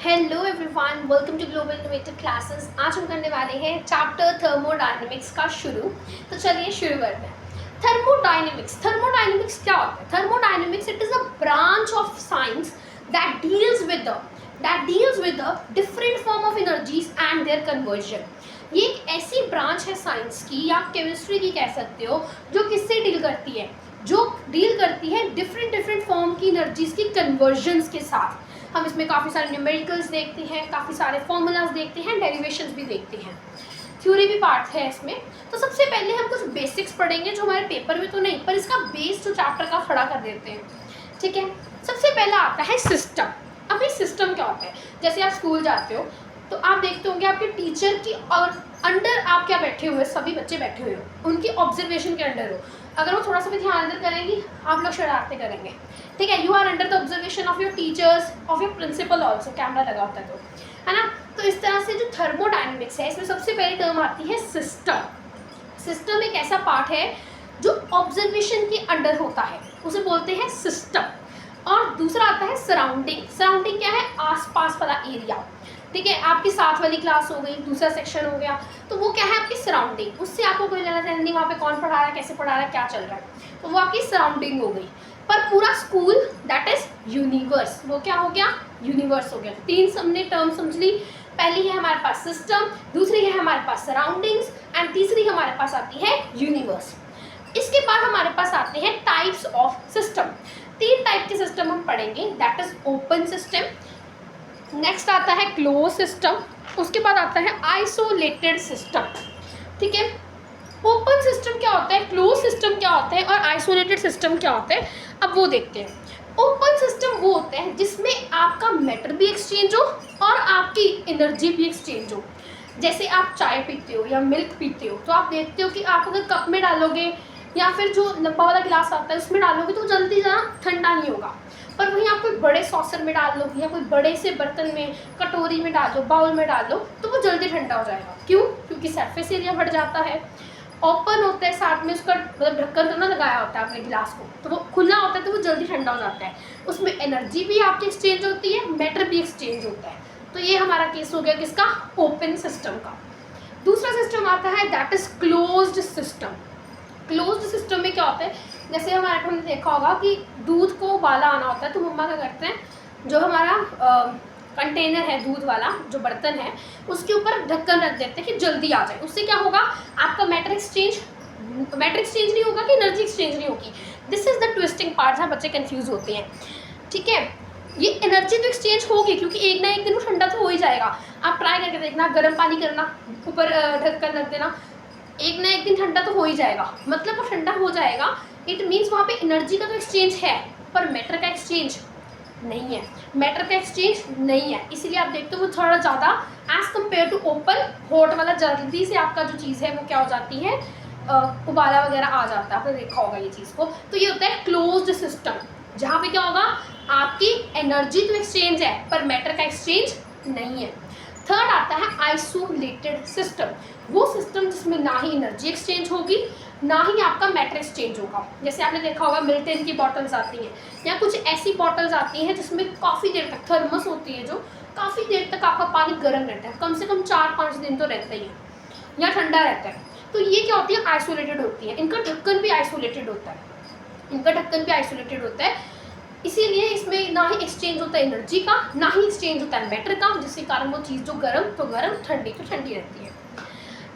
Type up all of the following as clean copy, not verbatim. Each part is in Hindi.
Hello everyone, welcome to global innovative classes. आज हम करने वाले हैं चैप्टर थर्मोडायनेमिक्स का शुरू। तो चलिए शुरू करते हैं। थर्मोडायनेमिक्स क्या होता है? Thermodynamics it is a branch of science that deals with the different form of energies and their conversion. ये एक ऐसी ब्रांच है साइंस की या केमिस्ट्री की कह सकते हो, जो किससे डील करती है? जो डील करती है डिफरेंट फॉर्म की एनर्जीज की कन्वर्जन्स के साथ। हम इसमें काफ़ी सारे न्यूमेरिकल्स देखते हैं, काफ़ी सारे फॉर्मूलाज देखते हैं, डेरिवेशंस भी देखते हैं, थ्योरी भी पार्ट है इसमें। तो सबसे पहले हम कुछ बेसिक्स पढ़ेंगे जो हमारे पेपर में तो नहीं, पर इसका बेस जो चैप्टर का खड़ा कर देते हैं। ठीक है, सबसे पहला आता है सिस्टम। अब ये सिस्टम क्या होता है? जैसे आप स्कूल जाते हो तो आप देखते होंगे आपके टीचर की और अंडर आप क्या बैठे हुए, सभी बच्चे बैठे हुए हो, उनकी ऑब्जर्वेशन के अंडर हो। अगर वो थोड़ा सा भी ध्यान अंदर करेंगी, आप लोग शरारतें करेंगे। ठीक है, you are under the observation of your teachers, of your principal also, camera लगा होता है तो, है ना। तो इस तरह से जो थर्मोडायनेमिक्स है, इसमें सबसे पहली टर्म आती है सिस्टम। सिस्टम एक ऐसा पार्ट है जो ऑब्जर्वेशन के अंडर होता है, उसे बोलते हैं सिस्टम। और दूसरा आता है सराउंडिंग। सराउंडिंग क्या है? आसपास वाला एरिया। ठीक है, आपकी साथ वाली क्लास हो गई, दूसरा सेक्शन हो गया, तो वो क्या है? आपकी सराउंडिंग। उससे आपको कोई लेना देना नहीं, वहाँ पे कौन पढ़ा रहा है, कैसे पढ़ा रहा है, क्या चल रहा है, तो वो आपकी सराउंडिंग हो गई। पर पूरा स्कूल दैट इज यूनिवर्स, वो क्या हो गया? यूनिवर्स हो गया। तीन हमने टर्म समझ ली। पहली है हमारे पास सिस्टम, दूसरी है हमारे पास सराउंडिंग्स, एंड तीसरी हमारे पास आती है यूनिवर्स। इसके बाद हमारे पास आते हैं टाइप्स ऑफ सिस्टम। तीन टाइप के सिस्टम हम पढ़ेंगे, that is open system, next आता है क्लोज सिस्टम, उसके बाद आता है आइसोलेटेड सिस्टम। ठीक है, ओपन सिस्टम क्या होता है, क्लोज सिस्टम क्या होता है और आइसोलेटेड सिस्टम क्या होता है, अब वो देखते हैं। ओपन सिस्टम वो होता है जिसमें आपका मैटर भी एक्सचेंज हो और आपकी एनर्जी भी एक्सचेंज हो। जैसे आप चाय पीते हो या मिल्क पीते हो, तो आप देखते हो कि आप अगर कप में डालोगे या फिर जो लंबा वाला गिलास आता है उसमें डालोगे तो जल्दी ज़्यादा ठंडा नहीं होगा। पर वहीं आप कोई बड़े सॉसर में डाल लो या कोई बड़े से बर्तन में, कटोरी में डाल लो, बाउल में डाल लो, तो वो जल्दी ठंडा हो जाएगा। क्यों? क्योंकि सरफेस एरिया बढ़ जाता है। ओपन होता है, साथ में उसका मतलब ढक्कन तो ना लगाया होता है आपने गिलास को, तो वो खुला होता है तो वो जल्दी ठंडा हो जाता है। उसमें एनर्जी भी आपकी एक्सचेंज होती है, मैटर भी एक्सचेंज होता है। तो ये हमारा केस हो गया किसका? ओपन सिस्टम का। दूसरा सिस्टम आता है that is closed system. Closed system में क्या होता है? जैसे हमारे हमने देखा होगा कि दूध को उबाला आना होता है, तो मम्मा क्या करते हैं, जो हमारा कंटेनर है दूध वाला, जो बर्तन है, उसके ऊपर ढक्कन रख देते हैं कि जल्दी आ जाए। उससे क्या होगा? आपका मैटर एक्सचेंज नहीं होगा कि एनर्जी एक्सचेंज नहीं होगी। This is the twisting part, जहाँ बच्चे कंफ्यूज होते हैं। ठीक है, ये एनर्जी तो एक्सचेंज होगी क्योंकि एक ना एक दिन वो ठंडा तो हो ही जाएगा। आप ट्राई करके देखना, गर्म पानी करना, ऊपर ढक्कन रख देना, एक ना एक दिन ठंडा तो हो ही जाएगा। मतलब वो ठंडा हो जाएगा, इट मीन्स वहाँ पे एनर्जी का तो एक्सचेंज है, पर मैटर का एक्सचेंज नहीं है। मैटर का एक्सचेंज नहीं है, इसीलिए आप देखते हो वो थोड़ा ज़्यादा as compare to open, hot वाला जल्दी से आपका जो चीज़ है वो क्या हो जाती है, उबाला वगैरह आ जाता है। आपने देखा होगा ये चीज़ को। तो ये होता है क्लोज्ड सिस्टम, जहाँ पे क्या होगा, आपकी एनर्जी तो एक्सचेंज है पर मैटर का एक्सचेंज नहीं है। थर्ड आता है आइसोलेटेड सिस्टम। वो सिस्टम जिसमें ना ही एनर्जी एक्सचेंज होगी, ना ही आपका मैटर एक्सचेंज होगा। जैसे आपने देखा होगा मिल्टन की बॉटल्स आती हैं, या कुछ ऐसी बॉटल्स आती हैं जिसमें काफ़ी देर तक, थर्मस होती है जो, काफ़ी देर तक आपका पानी गर्म रहता है, कम से कम 4-5 दिन तो रहता ही है, या ठंडा रहता है। तो ये क्या होती है? आइसोलेटेड होती है। इनका ढक्कन भी आइसोलेटेड होता है, इसीलिए इसमें ना ही एक्सचेंज होता है एनर्जी का, ना ही एक्सचेंज होता है मैटर का, जिसके कारण वो चीज़ जो गर्म तो गर्म, ठंडी तो ठंडी रहती है।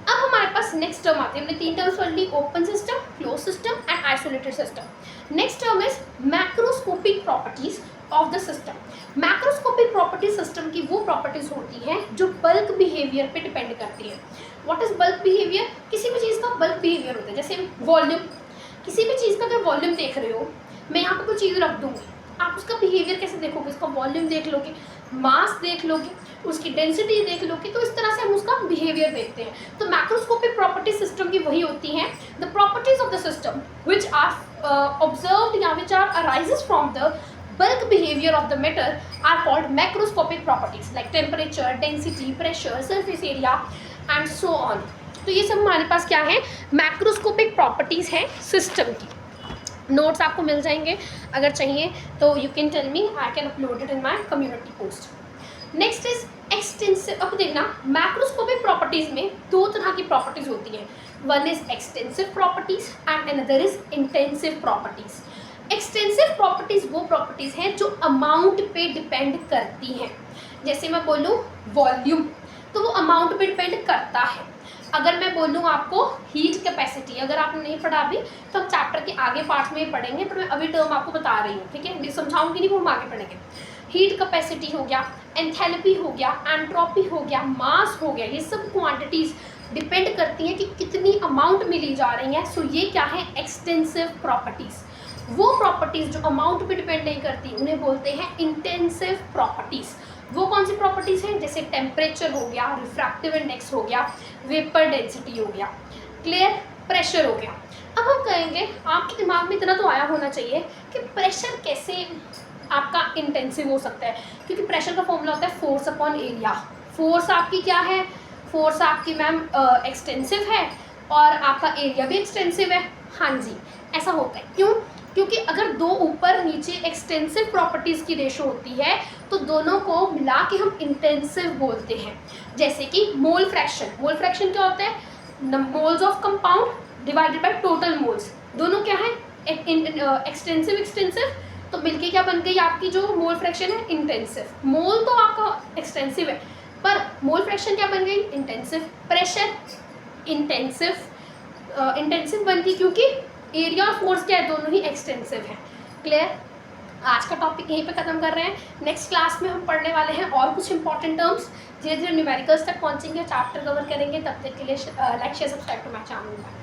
अब हमारे पास नेक्स्ट टर्म आती है, हमने तीन टर्म्स पढ़ ली, open system, close system and isolated system. Next term is macroscopic properties of the system. Macroscopic property system की वो प्रॉपर्टीज होती हैं जो बल्क बिहेवियर पे डिपेंड करती है। What is bulk behaviour? किसी भी चीज़ का बल्क बिहेवियर होता है। जैसे वॉल्यूम, किसी भी चीज़ का अगर वॉल्यूम देख रहे हो, मैं यहाँ पर कोई चीज़ रख दूँगी, आप उसका बिहेवियर कैसे देखोगे? उसका वॉल्यूम देख लोगे, मास देख लोगे, उसकी डेंसिटी देख लोगे, तो इस तरह से हम उसका बिहेवियर देखते हैं। तो मैक्रोस्कोपिक प्रॉपर्टी सिस्टम की वही होती हैं, the properties of the system which are observed या which are arises from the bulk behavior of the matter are called macroscopic properties like temperature, density, pressure, surface area and so on. तो ये सब हमारे पास क्या है? मैक्रोस्कोपिक प्रॉपर्टीज हैं सिस्टम की। नोट्स आपको मिल जाएंगे, अगर चाहिए तो you can tell me, I can upload it in my community post. Next is extensive. अब देखना मैक्रोस्कोपिक प्रॉपर्टीज में दो तरह की प्रॉपर्टीज होती हैं, one is extensive properties and another is intensive properties. Extensive properties वो प्रॉपर्टीज हैं जो अमाउंट पे डिपेंड करती हैं। जैसे मैं बोलूँ वॉल्यूम, तो वो अमाउंट पे डिपेंड करता है। अगर मैं बोलूँ आपको हीट कैपेसिटी, अगर आपने नहीं पढ़ा अभी तो हम चैप्टर के आगे पार्ट में पढ़ेंगे, पर मैं अभी टर्म आपको बता रही हूँ, ठीक है, समझाऊंगी नहीं, वो हम आगे पढ़ेंगे। हीट कैपेसिटी हो गया, एंथैल्पी हो गया, एंट्रोपी हो गया, मास हो गया, ये सब क्वांटिटीज़ डिपेंड करती हैं कि कितनी अमाउंट मिली जा रही है। सो ये क्या है, एक्सटेंसिव प्रॉपर्टीज़। वो प्रॉपर्टीज़ जो अमाउंट पे डिपेंड नहीं करती उन्हें बोलते हैं इंटेंसिव प्रॉपर्टीज़। वो कौन सी प्रॉपर्टीज़ हैं, जैसे टेम्परेचर हो गया, रिफ्रैक्टिव इंडेक्स हो गया, वेपर डेंसिटी हो गया, क्लियर, प्रेशर हो गया। अब हम कहेंगे, आपके दिमाग में इतना तो आया होना चाहिए कि प्रेशर कैसे आपका इंटेंसिव हो सकता है, क्योंकि प्रेशर का फॉर्मूला होता है फोर्स अपॉन एरिया। फोर्स आपकी क्या है, फोर्स आपकी मैम एक्सटेंसिव है और आपका एरिया भी एक्सटेंसिव है। हाँ जी, ऐसा होता है। क्यों, क्योंकि अगर दो ऊपर नीचे एक्सटेंसिव प्रॉपर्टीज़ की रेशो होती है तो दोनों को मिला के हम इंटेंसिव बोलते हैं। जैसे कि मोल फ्रैक्शन, मोल फ्रैक्शन क्या होता है, moles of compound divided by total moles, दोनों क्या है, एक्सटेंसिव एक्सटेंसिव, तो मिलके क्या बन गई आपकी जो मोल फ्रैक्शन है, इंटेंसिव। मोल तो आपका एक्सटेंसिव है पर मोल फ्रैक्शन क्या बन गई, इंटेंसिव। प्रेशर इंटेंसिव, इंटेंसिव बन गई क्योंकि एरिया और फोर्स क्या है, दोनों ही एक्सटेंसिव हैं। क्लियर। आज का टॉपिक यहीं पे ख़त्म कर रहे हैं। नेक्स्ट क्लास में हम पढ़ने वाले हैं और कुछ इंपॉर्टेंट टर्म्स, धीरे धीरे न्यूमेरिकल्स तक पहुंचेंगे, चैप्टर कवर करेंगे। तब तक के लिए like share subscribe to my channel.